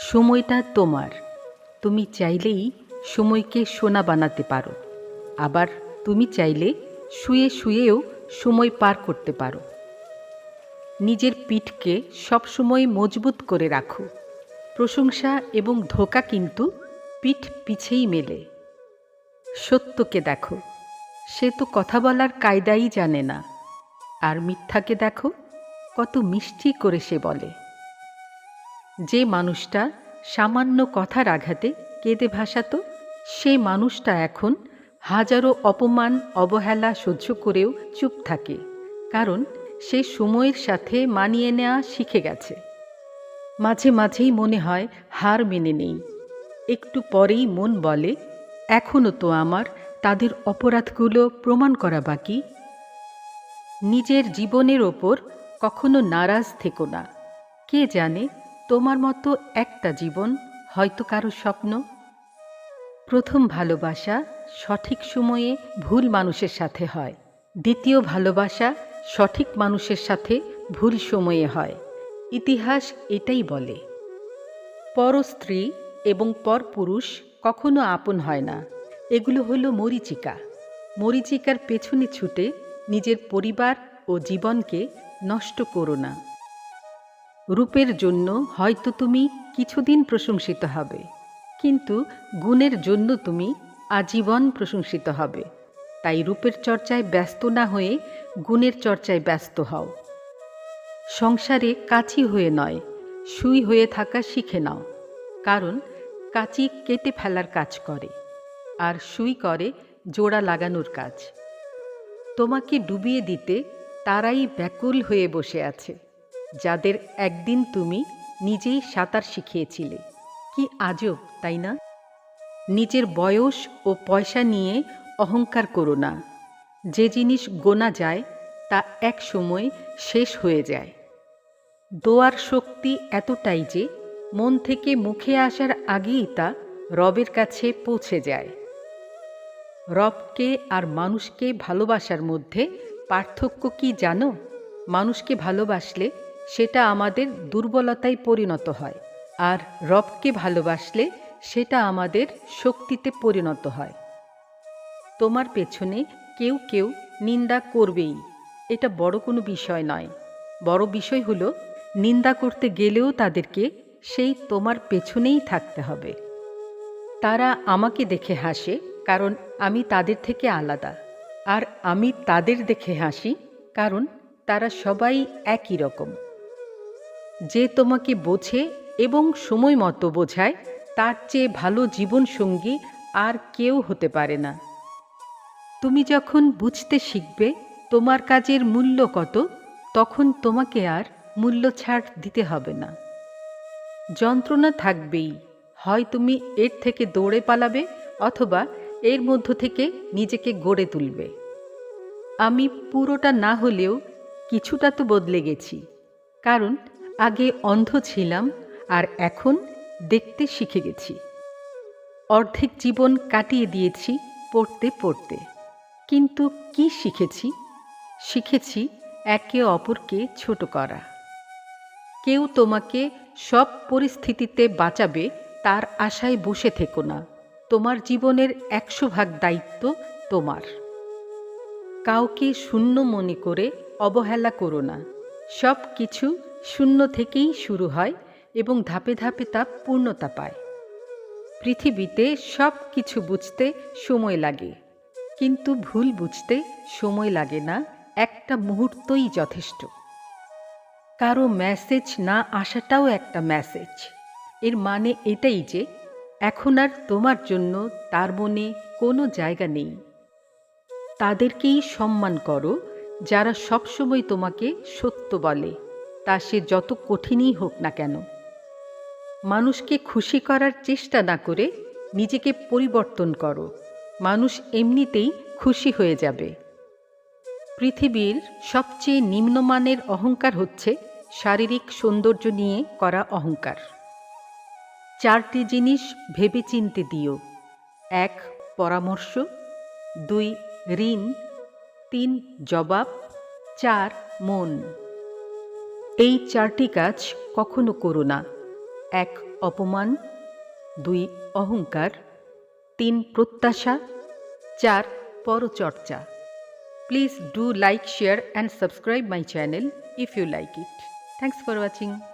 সময়টা তোমার। তুমি চাইলেই সময়কে সোনা বানাতে পারো, আবার তুমি চাইলে শুয়ে শুয়েও সময় পার করতে পারো। নিজের পিঠকে সবসময় মজবুত করে রাখো। প্রশংসা এবং ধোঁকা কিন্তু পিঠ পিছেই মেলে। সত্যকে দেখো, সে তো কথা বলার কায়দাই জানে না, আর মিথ্যাকে দেখো, কত মিষ্টি করে সে বলে। যে মানুষটা সামান্য কথার আঘাতে কেঁদে ভাসাতো, সেই মানুষটা এখন হাজারো অপমান অবহেলা সহ্য করেও চুপ থাকে, কারণ সে সময়ের সাথে মানিয়ে নেওয়া শিখে গেছে। মাঝে মাঝেই মনে হয় হার মেনে নেই, একটু পরেই মন বলে এখনও তো আমার তাদের অপরাধগুলো প্রমাণ করা বাকি। নিজের জীবনের ওপর কখনো নারাজ থেকো না। কে জানে, তোমার মতো একটা জীবন হয়তো কারো স্বপ্ন। প্রথম ভালোবাসা সঠিক সময়ে ভুল মানুষের সাথে হয়, দ্বিতীয় ভালোবাসা সঠিক মানুষের সাথে ভুল সময়ে হয়। ইতিহাস এটাই বলে। পর স্ত্রী এবং পর পুরুষ কখনো আপন হয় না। এগুলো হলো মরীচিকা। মরীচিকার পেছনে ছুটে নিজের পরিবার ও জীবনকে নষ্ট করো না। রূপের জন্য হয়তো তুমি কিছুদিন প্রশংসিত হবে, কিন্তু গুণের জন্য তুমি আজীবন প্রশংসিত হবে। তাই রূপের চর্চায় ব্যস্ত না হয়ে গুণের চর্চায় ব্যস্ত হও। সংসারে কাছি হয়ে নয়, সুই হয়ে থাকা শিখে নাও, কারণ কাঁচি কেটে ফেলার কাজ করে, আর সুই করে জোড়া লাগানোর কাজ। তোমাকে ডুবিয়ে দিতে তারাই ব্যাকুল হয়ে বসে আছে, যাদের একদিন তুমি নিজেই সাঁতার শিখিয়েছিলে। কি আজব, তাই না? নিজের বয়স ও পয়সা নিয়ে অহংকার করো না। যে জিনিস গোনা যায় তা এক সময় শেষ হয়ে যায়। দোয়ার শক্তি এতটাই যে মন থেকে মুখে আসার আগেই তা রবের কাছে পৌঁছে যায়। রবকে আর মানুষকে ভালোবাসার মধ্যে পার্থক্য কি জানো? মানুষকে ভালোবাসলে সেটা আমাদের দুর্বলতায় পরিণত হয়, আর রবকে ভালোবাসলে সেটা আমাদের শক্তিতে পরিণত হয়। তোমার পেছনে কেউ কেউ নিন্দা করবেই, এটা বড় কোনো বিষয় নয়। বড় বিষয় হলো নিন্দা করতে গেলেও তাদেরকে সেই তোমার পেছনেই থাকতে হবে। তারা আমাকে দেখে হাসে, কারণ আমি তাদের থেকে আলাদা, আর আমি তাদের দেখে হাসি, কারণ তারা সবাই একই রকম। যে তোমাকে বোঝে এবং সময় মতো বোঝায়, তার চেয়ে ভালো জীবনসঙ্গী আর কেউ হতে পারে না। তুমি যখন বুঝতে শিখবে তোমার কাজের মূল্য কত, তখন তোমাকে আর মূল্য ছাড় দিতে হবে না। যন্ত্রণা থাকবেই, হয় তুমি এর থেকে দৌড়ে পালাবে, অথবা এর মধ্য থেকে নিজেকে গড়ে তুলবে। আমি পুরোটা না হলেও কিছুটা তো বদলে গেছি, কারণ আগে অন্ধ ছিলাম আর এখন দেখতে শিখে গেছি। অর্ধেক জীবন কাটিয়ে দিয়েছি পড়তে পড়তে, কিন্তু কি শিখেছি? শিখেছি একে অপরকে ছোট করা। কেউ তোমাকে সব পরিস্থিতিতে বাঁচাবে তার আশায় বসে থেকো না। তোমার জীবনের 100 ভাগ দায়িত্ব তোমার। কাউকে শূন্য মনে করে অবহেলা করো না। সব কিছু শূন্য থেকেই শুরু হয় এবং ধাপে ধাপে তা পূর্ণতা পায়। পৃথিবীতে সব কিছু বুঝতে সময় লাগে, কিন্তু ভুল বুঝতে সময় লাগে না, একটা মুহূর্তই যথেষ্ট। কারো মেসেজ না আসাটাও একটা মেসেজ। এর মানে এটাই যে এখন আর তোমার জন্য তার মনে কোনো জায়গা নেই। তাদেরকেই সম্মান করো যারা সবসময় তোমাকে সত্য বলে, তা সে যত কঠিনই হোক না কেন। মানুষকে খুশি করার চেষ্টা না করে নিজেকে পরিবর্তন করো, মানুষ এমনিতেই খুশি হয়ে যাবে। পৃথিবীর সবচেয়ে নিম্নমানের অহংকার হচ্ছে শারীরিক সৌন্দর্য নিয়ে করা অহংকার। 4টি জিনিস ভেবেচিন্তে দিও। 1 পরামর্শ, 2 ঋণ, 3 জবাব, 4 মন। এই 4টি কাজ কখনো করো না। 1 অপমান, 2 অহংকার, 3 প্রত্যাশা, 4 পরচর্চা। Please do like, share and subscribe my channel if you like it. Thanks for watching.